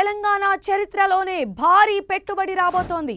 తెలంగాణ చరిత్రలోనే భారీ పెట్టుబడి రాబోతోంది.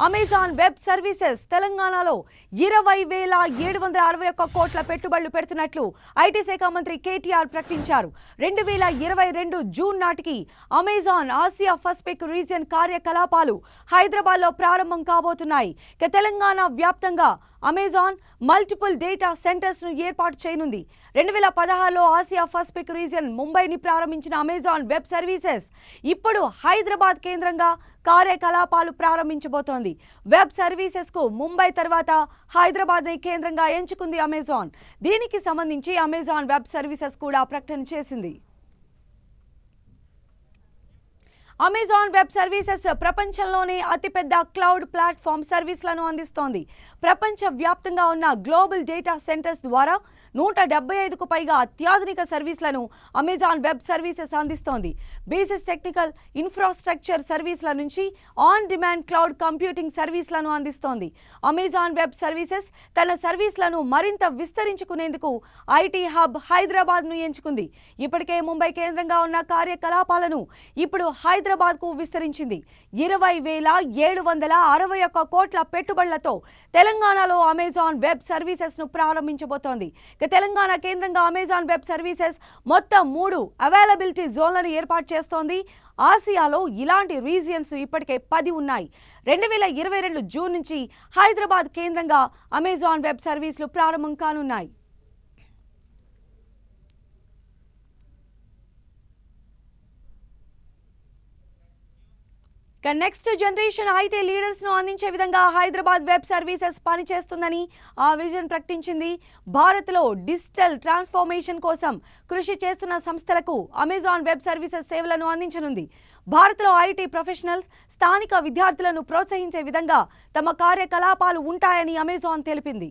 అమెజాన్ వెబ్ సర్వీసెస్ తెలంగాణలో 20,761 కోట్ల పెట్టుబడులు పెడుతున్నట్లు ఐటీ శాఖ మంత్రి కేటీఆర్ ప్రకటించారు. 2022 జూన్ నాటికి అమెజాన్ ఆసియా పసిఫిక్ రీజియన్ కార్యకలాపాలు హైదరాబాద్లో ప్రారంభం కాబోతున్నాయి. తెలంగాణ వ్యాప్తంగా అమెజాన్ మల్టిపుల్ డేటా సెంటర్స్ ను ఏర్పాటు చేయనుంది. 2016లో ఆసియా పసిఫిక్ రీజియన్ ముంబైని ప్రారంభించిన అమెజాన్ వెబ్ సర్వీసెస్ ఇప్పుడు హైదరాబాద్ కేంద్రంగా కార్యకలాపాలు ప్రారంభించబోతోంది. వెబ్ సర్వీసెస్ కు ముంబై తర్వాత హైదరాబాద్ ని కేంద్రంగా ఎంచుకుంది అమెజాన్. దీనికి సంబంధించి అమెజాన్ వెబ్ సర్వీసెస్ కూడా ప్రకటన చేసింది. అమెజాన్ వెబ్ సర్వీసెస్ ప్రపంచంలోనే అతిపెద్ద క్లౌడ్ ప్లాట్ఫామ్ సర్వీసులను అందిస్తోంది. ప్రపంచ వ్యాప్తంగా ఉన్న గ్లోబల్ డేటా సెంటర్స్ ద్వారా 175కు పైగా అత్యాధునిక సర్వీసులను అమెజాన్ వెబ్ సర్వీసెస్ అందిస్తోంది. బేసిస్ టెక్నికల్ ఇన్ఫ్రాస్ట్రక్చర్ సర్వీసుల నుంచి ఆన్ డిమాండ్ క్లౌడ్ కంప్యూటింగ్ సర్వీసులను అందిస్తోంది. అమెజాన్ వెబ్ సర్వీసెస్ తన సర్వీసులను మరింత విస్తరించుకునేందుకు ఐటీ హబ్ హైదరాబాద్ను ఎంచుకుంది. ఇప్పటికే ముంబై కేంద్రంగా ఉన్న కార్యకలాపాలను ఇప్పుడు హైదరాబాద్కు విస్తరించింది. 20,761 కోట్ల పెట్టుబడులతో తెలంగాణలో అమెజాన్ వెబ్ సర్వీసెస్ ను ప్రారంభించబోతోంది. తెలంగాణ కేంద్రంగా అమెజాన్ వెబ్ సర్వీసెస్ మొత్తం 3 అవైలబిలిటీ జోన్లను ఏర్పాటు చేస్తోంది. ఆసియాలో ఇలాంటి రీజియన్స్ ఇప్పటికే 10 ఉన్నాయి. 2022 జూన్ నుంచి హైదరాబాద్ కేంద్రంగా అమెజాన్ వెబ్ సర్వీసులు ప్రారంభం కానున్నాయి. నెక్స్ట్ జనరేషన్ ఐటీ లీడర్స్ ను అందించే విధంగా హైదరాబాద్ వెబ్ సర్వీసెస్ పనిచేస్తుందని ఆ విజన్ ప్రకటించింది. భారత్లో డిజిటల్ ట్రాన్స్ఫర్మేషన్ కోసం కృషి చేస్తున్న సంస్థలకు అమెజాన్ వెబ్ సర్వీసెస్ సేవలను అందించనుంది. భారత్లో ఐటీ ప్రొఫెషనల్స్, స్థానిక విద్యార్థులను ప్రోత్సహించే విధంగా తమ కార్యకలాపాలు ఉంటాయని అమెజాన్ తెలిపింది.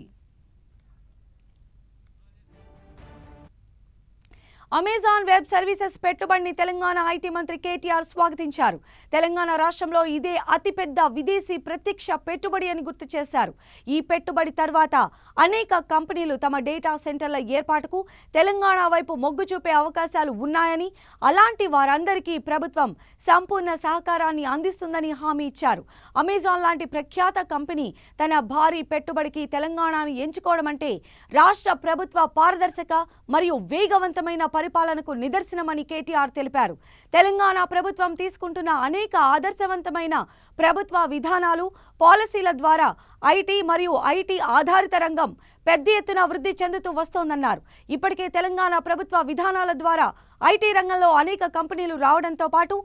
అమెజాన్ వెబ్ సర్వీసెస్ పెట్టుబడిని తెలంగాణ ఐటీ మంత్రి కేటీఆర్ స్వాగతించారు. తెలంగాణ రాష్ట్రంలో ఇదే అతిపెద్ద విదేశీ ప్రత్యక్ష పెట్టుబడి అని గుర్తు చేశారు. ఈ పెట్టుబడి తర్వాత అనేక కంపెనీలు తమ డేటా సెంటర్ల ఏర్పాటుకు తెలంగాణ వైపు మొగ్గు చూపే అవకాశాలు ఉన్నాయని, అలాంటి వారందరికీ ప్రభుత్వం సంపూర్ణ సహకారాన్ని అందిస్తుందని హామీ ఇచ్చారు. అమెజాన్ లాంటి ప్రఖ్యాత కంపెనీ తన భారీ పెట్టుబడికి తెలంగాణను ఎంచుకోవడం అంటే రాష్ట్ర ప్రభుత్వ పారదర్శక మరియు వేగవంతమైన పరిపాలనకు నిదర్శనమని కేటీఆర్ తెలిపారు. తెలంగాణ ప్రభుత్వం తీసుకుంటున్న అనేక ఆదర్శవంతమైన ప్రభుత్వ విధానాలు, పాలసీల ద్వారా ఐటీ మరియు ఐటీ ఆధారిత రంగం పెద్ద ఎత్తున వృద్ధి చెందుతూ వస్తోందన్నారు. ఇప్పటికే తెలంగాణ ప్రభుత్వ విధానాల ద్వారా ఐటీ రంగంలో అనేక కంపెనీలు రావడంతో పాటు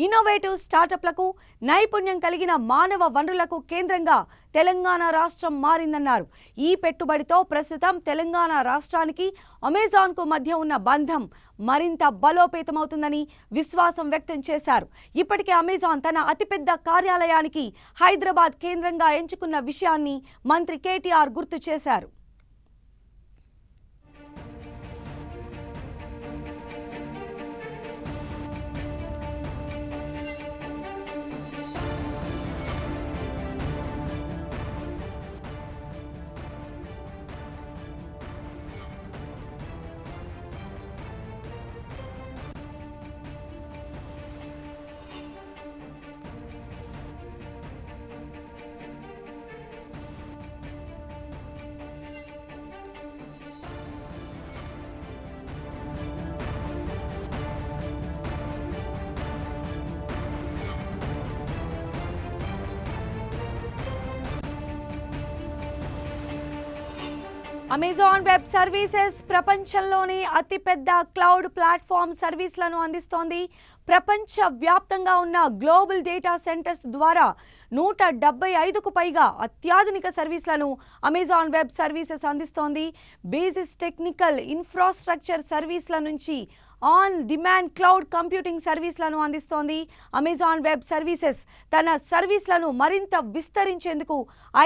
ఇన్నోవేటివ్ స్టార్టప్లకు, నైపుణ్యం కలిగిన మానవ వనరులకు కేంద్రంగా తెలంగాణ రాష్ట్రం మారిందన్నారు. ఈ పెట్టుబడితో ప్రస్తుతం తెలంగాణ రాష్ట్రానికి అమెజాన్కు మధ్య ఉన్న బంధం మరింత బలోపేతమవుతుందని విశ్వాసం వ్యక్తం చేశారు. ఇప్పటికే అమెజాన్ తన అతిపెద్ద కార్యాలయానికి హైదరాబాద్ కేంద్రంగా ఎంచుకున్న విషయాన్ని మంత్రి కేటీఆర్ గుర్తు చేశారు. అమెజాన్ వెబ్ సర్వీసెస్ ప్రపంచంలోని అతిపెద్ద క్లౌడ్ ప్లాట్ఫామ్ సర్వీసులను అందిస్తోంది. ప్రపంచ వ్యాప్తంగా ఉన్న గ్లోబల్ డేటా సెంటర్స్ ద్వారా 175కు పైగా అత్యాధునిక సర్వీసులను అమెజాన్ వెబ్ సర్వీసెస్ అందిస్తోంది. బేసిస్ టెక్నికల్ ఇన్ఫ్రాస్ట్రక్చర్ సర్వీసుల నుంచి ఆన్ డిమాండ్ క్లౌడ్ కంప్యూటింగ్ సర్వీసులను అందిస్తోంది. అమెజాన్ వెబ్ సర్వీసెస్ తన సర్వీసులను మరింత విస్తరించేందుకు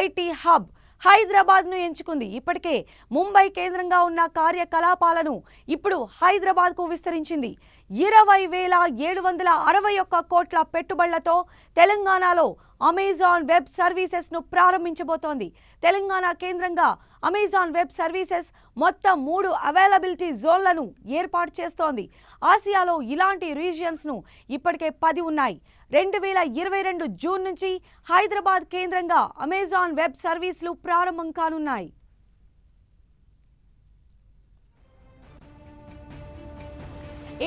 ఐటీ హబ్ హైదరాబాద్ను ఎంచుకుంది. ఇప్పటికే ముంబై కేంద్రంగా ఉన్న కార్యకలాపాలను ఇప్పుడు హైదరాబాద్కు విస్తరించింది. 20,761 కోట్ల పెట్టుబడులతో తెలంగాణలో అమెజాన్ వెబ్ సర్వీసెస్ ను ప్రారంభించబోతోంది. తెలంగాణ కేంద్రంగా అమెజాన్ వెబ్ సర్వీసెస్ మొత్తం 3 అవైలబిలిటీ జోన్లను ఏర్పాటు చేస్తోంది. ఆసియాలో ఇలాంటి రీజియన్స్ ను ఇప్పటికే 10 ఉన్నాయి. 2022 జూన్ నుంచి హైదరాబాద్ కేంద్రంగా అమెజాన్ వెబ్ సర్వీసులు ప్రారంభం కానున్నాయి.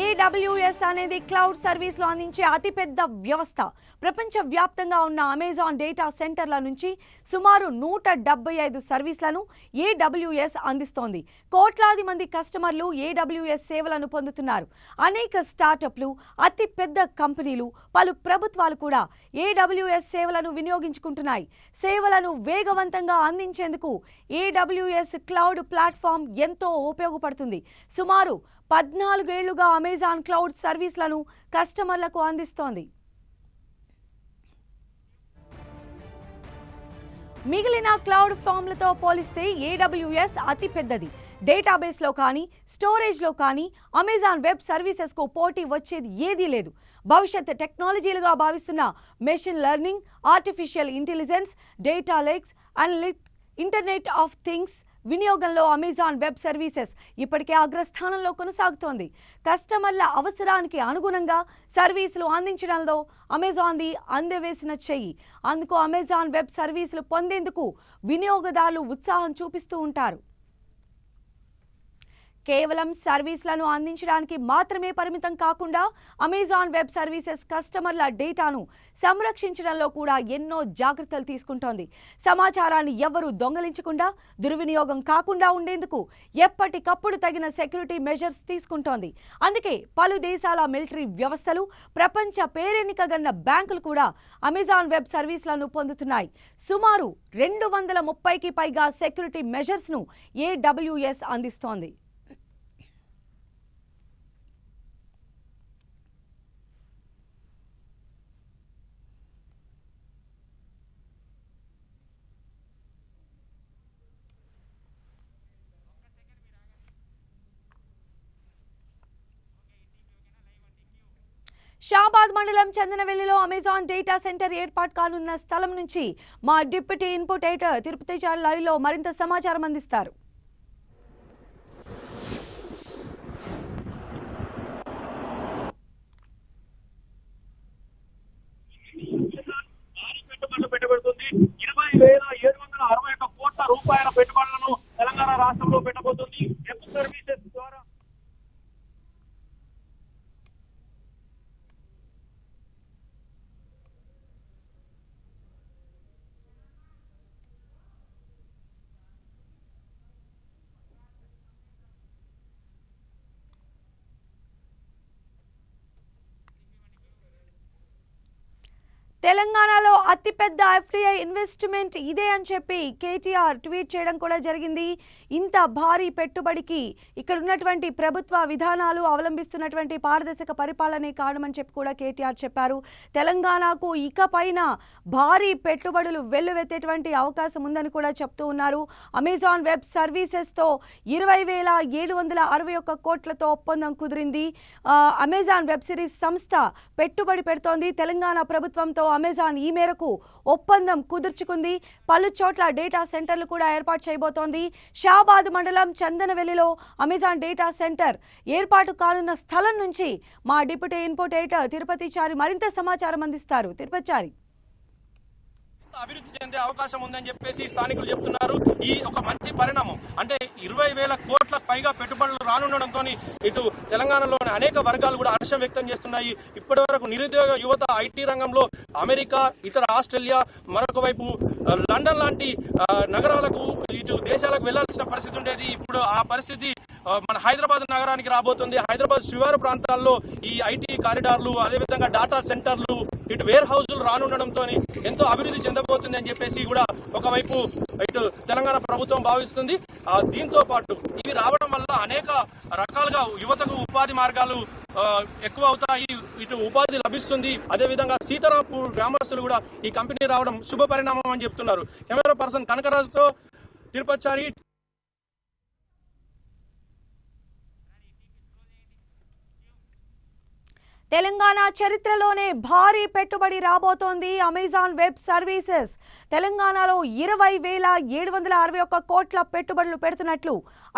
AWS అనేది క్లౌడ్ సర్వీసులు అందించే అతిపెద్ద వ్యవస్థ. ప్రపంచవ్యాప్తంగా ఉన్న అమెజాన్ డేటా సెంటర్ల నుంచి సుమారు 175 సర్వీసులను AWS అందిస్తోంది. కోట్లాది మంది కస్టమర్లు AWS సేవలను పొందుతున్నారు. అనేక స్టార్టప్లు, అతిపెద్ద కంపెనీలు, పలు ప్రభుత్వాలు కూడా AWS సేవలను వినియోగించుకుంటున్నాయి. సేవలను వేగవంతంగా అందించేందుకు AWS క్లౌడ్ ప్లాట్ఫామ్ ఎంతో ఉపయోగపడుతుంది. సుమారు 14 ఏళ్లుగా అమెజాన్ క్లౌడ్ సర్వీసులను కస్టమర్లకు అందిస్తోంది. మిగిలిన క్లౌడ్ ఫామ్లతో పోలిస్తే AWS అతిపెద్దది. డేటాబేస్లో కానీ, స్టోరేజ్లో కానీ అమెజాన్ వెబ్ సర్వీసెస్కు పోటీ వచ్చేది ఏదీ లేదు. భవిష్యత్ టెక్నాలజీలుగా భావిస్తున్న machine learning, artificial intelligence, data lakes, internet of things వినియోగంలో అమెజాన్ వెబ్ సర్వీసెస్ ఇప్పటికే అగ్రస్థానంలో కొనసాగుతోంది. కస్టమర్ల అవసరానికి అనుగుణంగా సర్వీసులు అందించడంలో అమెజాన్ది అందవేసిన చెయ్యి. అందుకు అమెజాన్ వెబ్ సర్వీసులు పొందేందుకు వినియోగదారులు ఉత్సాహం చూపిస్తూ ఉంటారు. కేవలం సర్వీసులను అందించడానికి మాత్రమే పరిమితం కాకుండా అమెజాన్ వెబ్ సర్వీసెస్ కస్టమర్ల డేటాను సంరక్షించడంలో కూడా ఎన్నో జాగ్రత్తలు తీసుకుంటోంది. సమాచారాన్ని ఎవరూ దొంగలించకుండా, దుర్వినియోగం కాకుండా ఉండేందుకు ఎప్పటికప్పుడు తగిన సెక్యూరిటీ మెజర్స్ తీసుకుంటోంది. అందుకే పలు దేశాల మిలిటరీ వ్యవస్థలు, ప్రపంచ పేరెన్నికగన్న బ్యాంకులు కూడా అమెజాన్ వెబ్ సర్వీసులను పొందుతున్నాయి. సుమారు 230కి పైగా సెక్యూరిటీ మెజర్స్ను AWS అందిస్తోంది. షాబాద్ మండలం చందనవెల్లిలో అమెజాన్ డేటా సెంటర్ ఏర్పాటు కానున్న స్థలం నుంచి మా డిప్యూటీ ఇన్పుట్ ఎడిటర్ తిరుపతిచారి లైవ్లో మరింత సమాచారం అందిస్తారు. పెట్టబడుతుంది. 20,761 కోట్ల రూపాయల పెట్టుబడులను తెలంగాణ రాష్ట్రంలో పెట్టబోతుంది. వెబ్ సర్వీసెస్ ద్వారా తెలంగాణలో అతిపెద్ద FDI ఇన్వెస్ట్మెంట్ ఇదే అని చెప్పి కేటీఆర్ ట్వీట్ చేయడం కూడా జరిగింది. ఇంత భారీ పెట్టుబడికి ఇక్కడ ఉన్నటువంటి ప్రభుత్వ విధానాలు, అవలంబిస్తున్నటువంటి పారదర్శక పరిపాలనే కారణమని చెప్పి కూడా కేటీఆర్ చెప్పారు. తెలంగాణకు ఇకపైన భారీ పెట్టుబడులు వెల్లువెత్తేటువంటి అవకాశం ఉందని కూడా చెప్తూ ఉన్నారు. అమెజాన్ వెబ్ సర్వీసెస్తో 20,761 కోట్లతో ఒప్పందం కుదిరింది. అమెజాన్ వెబ్ సిరీస్ సంస్థ పెట్టుబడి పెడుతోంది. తెలంగాణ ప్రభుత్వంతో అమెజాన్ ఈ మేరకు ఒప్పందం కుదుర్చుకుంది. పలు చోట్ల డేటా సెంటర్లు కూడా ఏర్పాటు చేయబోతోంది. షాబాద్ మండలం చందనవెల్లిలో అమెజాన్ డేటా సెంటర్ ఏర్పాటు కానున్న స్థలం నుంచి మా డిప్యూటీ ఇన్పుట్ ఎడిటర్ తిరుపతిచారి మరింత సమాచారం అందిస్తారు. తిరుపతిచారి, అభివృద్ధి చెందే అవకాశం ఉందని చెప్పేసి స్థానికులు చెప్తున్నారు. ఈ ఒక మంచి పరిణామం అంటే 20,000 కోట్ల పైగా పెట్టుబడులు రానుండడంతో ఇటు తెలంగాణలోని అనేక వర్గాలు కూడా హర్షం వ్యక్తం చేస్తున్నాయి. ఇప్పటి వరకు నిరుద్యోగ యువత ఐటీ రంగంలో అమెరికా, ఇతర ఆస్ట్రేలియా, మరొక వైపు లండన్ లాంటి నగరాలకు, ఇటు దేశాలకు వెళ్లాల్సిన పరిస్థితి ఉండేది. ఇప్పుడు ఆ పరిస్థితి మన హైదరాబాద్ నగరానికి రాబోతుంది. హైదరాబాద్ శివారు ప్రాంతాల్లో ఈ ఐటీ కారిడార్లు, అదేవిధంగా డాటా సెంటర్లు, ఇటు వేర్ హౌజులు రానుండడంతో ఎంతో అభివృద్ధి చెందబోతుంది అని చెప్పేసి కూడా ఒకవైపు ఇటు తెలంగాణ ప్రభుత్వం భావిస్తుంది. దీంతో పాటు ఇవి రావడం వల్ల అనేక రకాలుగా యువతకు ఉపాధి మార్గాలు ఎక్కువ అవుతాయి, ఇటు ఉపాధి లభిస్తుంది. అదేవిధంగా సీతారాంపూర్ గ్రామస్తులు కూడా ఈ కంపెనీ రావడం శుభ పరిణామం అని చెప్తున్నారు. కెమెరా పర్సన్ కనకరాజుతో తిరుపతిచారి. తెలంగాణ చరిత్రలోనే భారీ పెట్టుబడి రాబోతోంది అమెజాన్ వెబ్ సర్వీసెస్. తెలంగాణలో 20,761 కోట్ల పెట్టుబడులు పెడుతున్నట్లు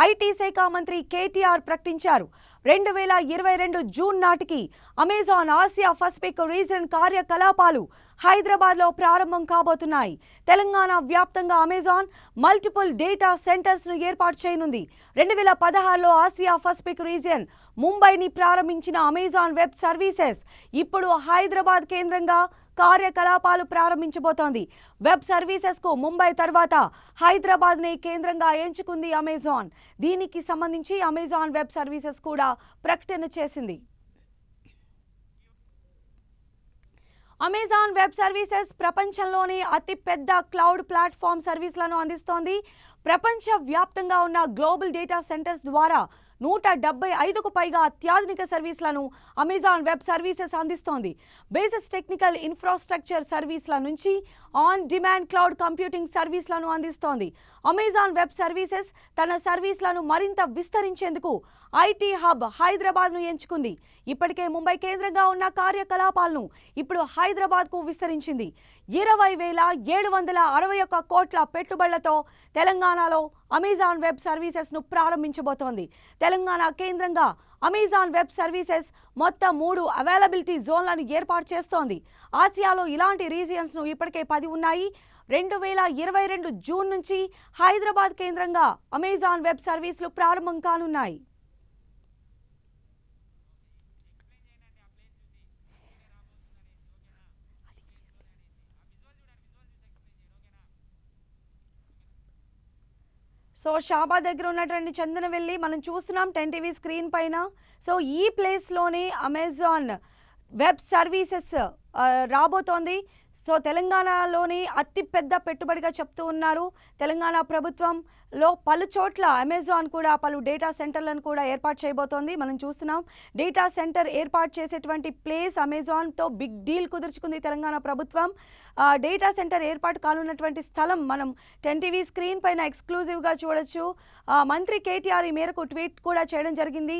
ఐటీ శాఖ మంత్రి కేటీఆర్ ప్రకటించారు. 2022 జూన్ నాటికి అమెజాన్ ఆసియా పసిఫిక్ రీజన్ కార్యకలాపాలు హైదరాబాద్లో ప్రారంభం కాబోతున్నాయి. తెలంగాణ వ్యాప్తంగా అమెజాన్ మల్టిపుల్ డేటా సెంటర్స్ ను ఏర్పాటు చేయనుంది. 2016లో ఆసియా పసిఫిక్ రీజియన్ ముంబైని ప్రారంభించిన అమెజాన్ వెబ్ సర్వీసెస్ ఇప్పుడు హైదరాబాద్ కేంద్రంగా కార్యకలాపాలు ప్రారంభించబోతోంది. వెబ్ సర్వీసెస్ కు ముంబై తర్వాత హైదరాబాద్ ని కేంద్రంగా ఎంచుకుంది అమెజాన్. దీనికి సంబంధించి అమెజాన్ వెబ్ సర్వీసెస్ కూడా ప్రకటన చేసింది. అమెజాన్ వెబ్ సర్వీసెస్ ప్రపంచంలోనే అతిపెద్ద క్లౌడ్ ప్లాట్ఫామ్ సర్వీసులను అందిస్తోంది. ప్రపంచ వ్యాప్తంగా ఉన్న గ్లోబల్ డేటా సెంటర్స్ ద్వారా 175కు పైగా అత్యాధునిక సర్వీసులను అమెజాన్ వెబ్ సర్వీసెస్ అందిస్తోంది. బేసిస్ టెక్నికల్ ఇన్ఫ్రాస్ట్రక్చర్ సర్వీసుల నుంచి ఆన్ డిమాండ్ క్లౌడ్ కంప్యూటింగ్ సర్వీసులను అందిస్తోంది. అమెజాన్ వెబ్ సర్వీసెస్ తన సర్వీసులను మరింత విస్తరించేందుకు ఐటీ హబ్ హైదరాబాద్ను ఎంచుకుంది. ఇప్పటికే ముంబై కేంద్రంగా ఉన్న కార్యకలాపాలను ఇప్పుడు హైదరాబాద్కు విస్తరించింది. 20,761 కోట్ల పెట్టుబడులతో తెలంగాణలో అమెజాన్ వెబ్ సర్వీసెస్ ను ప్రారంభించబోతోంది. తెలంగాణ కేంద్రంగా అమెజాన్ వెబ్ సర్వీసెస్ మొత్తం 3 అవైలబిలిటీ జోన్లను ఏర్పాటు చేస్తోంది. ఆసియాలో ఇలాంటి రీజియన్స్ ను ఇప్పటికే 10 ఉన్నాయి. 2022 జూన్ నుంచి హైదరాబాద్ కేంద్రంగా అమెజాన్ వెబ్ సర్వీసులు ప్రారంభం కానున్నాయి. సో షాబాద్ దగ్గర ఉన్నటువంటి చందనవెల్లి మనం చూస్తున్నాం 10 టీవీ స్క్రీన్ పైన. సో ఈ ప్లేస్లోనే అమెజాన్ వెబ్ సర్వీసెస్ రాబోతోంది. సో తెలంగాణలోని అతిపెద్ద పెట్టుబడిగా చెప్తూ ఉన్నారు. తెలంగాణ ప్రభుత్వంలో పలు చోట్ల అమెజాన్ కూడా పలు డేటా సెంటర్లను కూడా ఏర్పాటు చేయబోతోంది. మనం చూస్తున్నాం డేటా సెంటర్ ఏర్పాటు చేసేటువంటి ప్లేస్ అమెజాన్తో బిగ్ డీల్ కుదుర్చుకుంది తెలంగాణ ప్రభుత్వం. డేటా సెంటర్ ఏర్పాటు కానున్నటువంటి స్థలం మనం 10 టీవీ స్క్రీన్ పైన ఎక్స్క్లూజివ్గా చూడొచ్చు. మంత్రి కేటీఆర్ ఈ మేరకు ట్వీట్ కూడా చేయడం జరిగింది.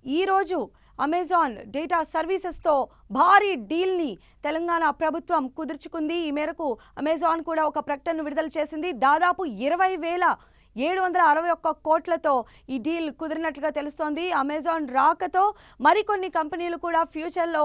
ఈరోజు అమెజాన్ డేటా సర్వీసెస్తో భారీ డీల్ని తెలంగాణ ప్రభుత్వం కుదుర్చుకుంది. ఈ మేరకు అమెజాన్ కూడా ఒక ప్రకటన విడుదల చేసింది. దాదాపు 20,761 కోట్లతో ఈ డీల్ కుదిరినట్లుగా తెలుస్తోంది. అమెజాన్ రాకతో మరికొన్ని కంపెనీలు కూడా ఫ్యూచర్లో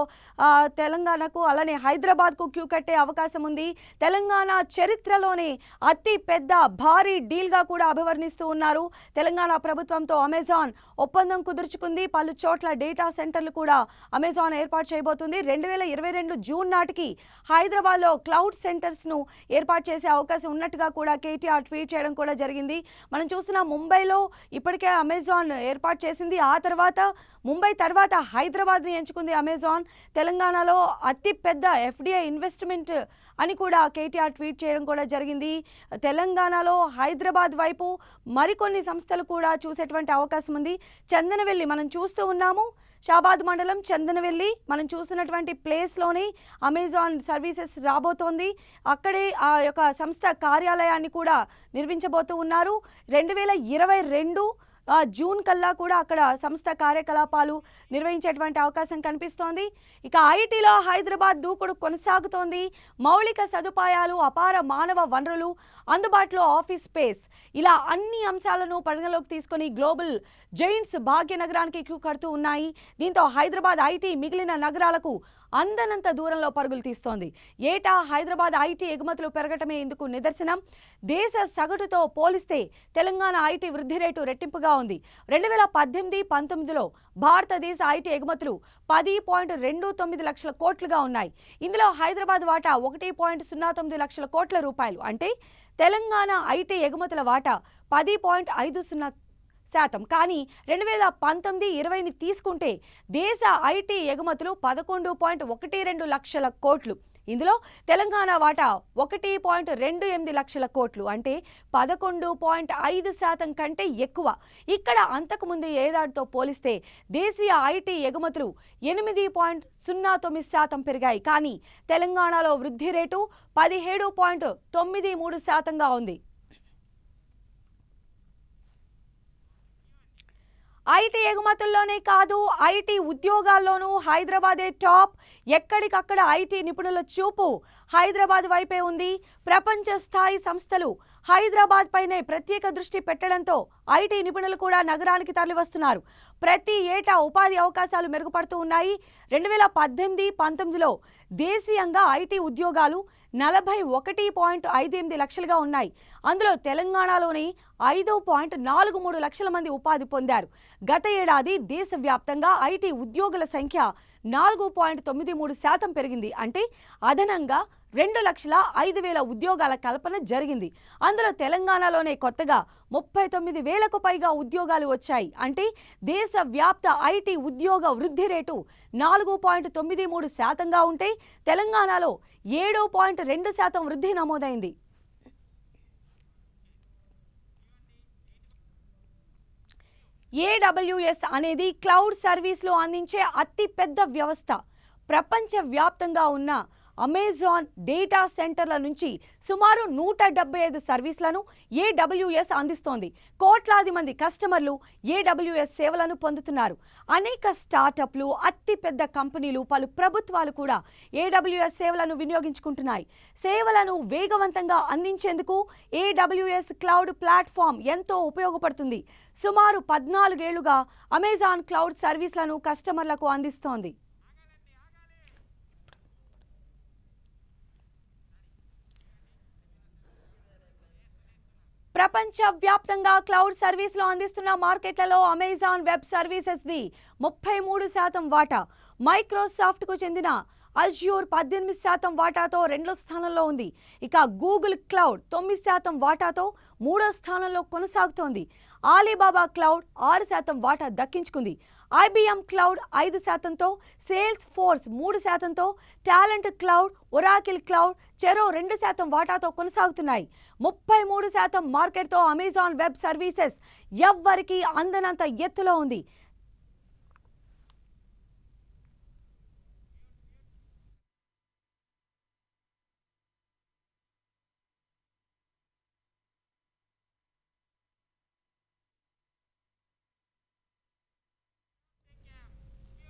తెలంగాణకు అలానే హైదరాబాద్కు క్యూ కట్టే అవకాశం ఉంది. తెలంగాణ చరిత్రలోనే అతి పెద్ద భారీ డీల్గా కూడా అభివర్ణిస్తూ ఉన్నారు. తెలంగాణ ప్రభుత్వంతో అమెజాన్ ఒప్పందం కుదుర్చుకుంది. పలు చోట్ల డేటా సెంటర్లు కూడా అమెజాన్ ఏర్పాటు చేయబోతుంది. 2022 జూన్ నాటికి హైదరాబాద్లో క్లౌడ్ సెంటర్స్ను ఏర్పాటు చేసే అవకాశం ఉన్నట్టుగా కూడా కేటీఆర్ ట్వీట్ చేయడం కూడా జరిగింది. మనం చూస్తున్న ముంబైలో ఇప్పటికే అమెజాన్ ఏర్పాటు చేసింది. ఆ తర్వాత ముంబై తర్వాత హైదరాబాద్ని ఎంచుకుంది అమెజాన్. తెలంగాణలో అతిపెద్ద ఎఫ్డిఐ ఇన్వెస్ట్మెంట్ అని కూడా కేటీఆర్ ట్వీట్ చేయడం కూడా జరిగింది. తెలంగాణలో హైదరాబాద్ వైపు మరికొన్ని సంస్థలు కూడా చూసేటువంటి అవకాశం ఉంది. చందనవెల్లి మనం చూస్తూ ఉన్నాము. షాబాద్ మండలం చందనవెల్లి మనం చూస్తున్నటువంటి ప్లేస్లోని అమెజాన్ సర్వీసెస్ రాబోతోంది. అక్కడే ఆ యొక్క సంస్థ కార్యాలయాన్ని కూడా నిర్మించబోతూ ఉన్నారు. 2022 జూన్ కల్లా కూడా అక్కడ సంస్థ కార్యకలాపాలు నిర్వహించేటువంటి అవకాశం కనిపిస్తోంది. ఇక ఐటీలో హైదరాబాద్ దూకుడు కొనసాగుతోంది. మౌలిక సదుపాయాలు, అపార మానవ వనరులు, అందుబాటులో ఆఫీస్ స్పేస్ ఇలా అన్ని అంశాలను పరిగణలోకి తీసుకొని గ్లోబల్ జైంట్స్ భాగ్యనగరానికి క్యూ కడుతూ ఉన్నాయి. దీంతో హైదరాబాద్ ఐటీ మిగిలిన నగరాలకు అందనంత దూరంలో పరుగులు తీస్తోంది. ఏటా హైదరాబాద్ ఐటీ ఎగుమతులు పెరగటమే ఇందుకు నిదర్శనం. దేశ సగటుతో పోలిస్తే తెలంగాణ ఐటీ వృద్ధి రేటు రెట్టింపుగా ఉంది. 2018-19లో భారతదేశ ఐటీ ఎగుమతులు 10.29 లక్షల కోట్లుగా ఉన్నాయి. ఇందులో హైదరాబాద్ వాటా 1.09 లక్షల కోట్ల రూపాయలు. అంటే తెలంగాణ ఐటీ ఎగుమతుల వాటా 10.50%. కానీ 2019-20ని తీసుకుంటే దేశ ఐటీ ఎగుమతులు 11.12 లక్షల కోట్లు. ఇందులో తెలంగాణ వాటా 1.28 లక్షల కోట్లు. అంటే 11.5% కంటే ఎక్కువ. ఇక్కడ అంతకుముందు ఏడాదితో పోలిస్తే దేశీయ ఐటీ ఎగుమతులు 8.09% పెరిగాయి. కానీ తెలంగాణలో వృద్ధి రేటు 17.93%గా ఉంది. ఐటీ ఎగుమతుల్లోనే కాదు, ఐటీ ఉద్యోగాల్లోనూ హైదరాబాదే టాప్. ఎక్కడికక్కడ ఐటీ నిపుణుల చూపు హైదరాబాద్ వైపే ఉంది. ప్రపంచ స్థాయి సంస్థలు హైదరాబాద్ పైనే ప్రత్యేక దృష్టి పెట్టడంతో ఐటీ నిపుణులు కూడా నగరానికి తరలివస్తున్నారు. ప్రతి ఏటా ఉపాధి అవకాశాలు మెరుగుపడుతూ ఉన్నాయి. 2018-19లో దేశీయంగా ఐటీ ఉద్యోగాలు 41.58 లక్షలుగా ఉన్నాయి. అందులో తెలంగాణలోని 5.43 లక్షల మంది ఉపాధి పొందారు. గత ఏడాది దేశవ్యాప్తంగా ఐటీ ఉద్యోగుల సంఖ్య 4.93% పెరిగింది. అంటే అదనంగా 2,05,000 ఉద్యోగాల కల్పన జరిగింది. అందులో తెలంగాణలోనే కొత్తగా 39,000కు పైగా ఉద్యోగాలు వచ్చాయి. అంటే దేశవ్యాప్త ఐటీ ఉద్యోగ వృద్ధి రేటు 4.93%గా ఉంటే తెలంగాణలో 7.2% వృద్ధి నమోదైంది. AWS అనేది క్లౌడ్ సర్వీస్లో అందించే అతిపెద్ద వ్యవస్థ. ప్రపంచవ్యాప్తంగా ఉన్న అమెజాన్ డేటా సెంటర్ల నుంచి సుమారు 175 సర్వీసులను AWS అందిస్తోంది. కోట్లాది మంది కస్టమర్లు AWS సేవలను పొందుతున్నారు. అనేక స్టార్టప్లు, అతిపెద్ద కంపెనీలు, పలు ప్రభుత్వాలు కూడా AWS సేవలను వినియోగించుకుంటున్నాయి. సేవలను వేగవంతంగా అందించేందుకు AWS క్లౌడ్ ప్లాట్ఫామ్ ఎంతో ఉపయోగపడుతుంది. సుమారు 14 ఏళ్లుగా అమెజాన్ క్లౌడ్ సర్వీసులను కస్టమర్లకు అందిస్తోంది. ప్రపంచవ్యాప్తంగా క్లౌడ్ సర్వీసులు అందిస్తున్న మార్కెట్లలో అమెజాన్ వెబ్ సర్వీసెస్ది 33% వాటా, మైక్రోసాఫ్ట్కు చెందిన అజ్యూర్ 18% వాటాతో 2వ స్థానంలో ఉంది. ఇక గూగుల్ క్లౌడ్ 9% వాటాతో 3వ స్థానంలో కొనసాగుతోంది. ఆలీబాబా క్లౌడ్ 6% వాటా దక్కించుకుంది. IBM క్లౌడ్ 5%తో, సేల్స్ ఫోర్స్ 3%తో, టాలెంట్ క్లౌడ్, ఒరాకిల్ క్లౌడ్ చెరో 2% వాటాతో కొనసాగుతున్నాయి. 33% మార్కెట్తో అమెజాన్ వెబ్ సర్వీసెస్ ఎవ్వరికీ అందనంత ఎత్తులో ఉంది.